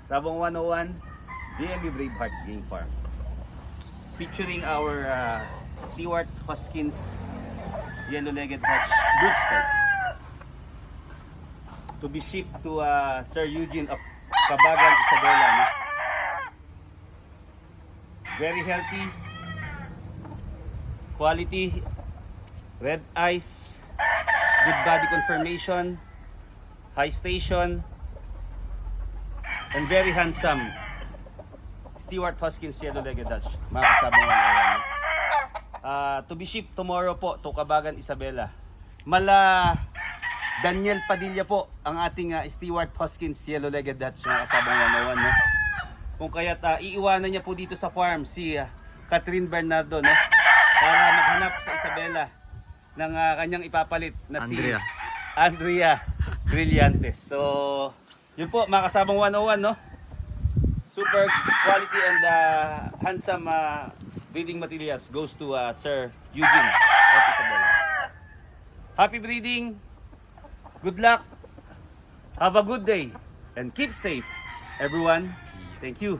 Sabong 101, DMB Braveheart Game Farm. Featuring our Stewart Hoskins Yellow-Legged Dutch Broodstock. To be shipped to Sir Eugene of Cabagan, Isabela. No? Very healthy, quality, red eyes, good body conformation, high station, and very handsome Stewart Hoskins Yellow-Legged Dutch. Mga kasabang ayan. To be shipped tomorrow po to Cabagan, Isabela. Mala Daniel Padilla po ang ating Stewart Hoskins Yellow-Legged Dutch, mga kasabang 101. No? Kung kaya't iiwanan niya po dito sa farm si Catherine Bernardo, no? Para maghanap sa Isabela ng kanyang ipapalit na Andrea. si Andrea Brillantes. So, yun po mga kasabang 101, no? Super quality and handsome breeding materials goes to Sir Eugene of Isabela. Happy breeding, good luck, have a good day, and keep safe, everyone. Thank you.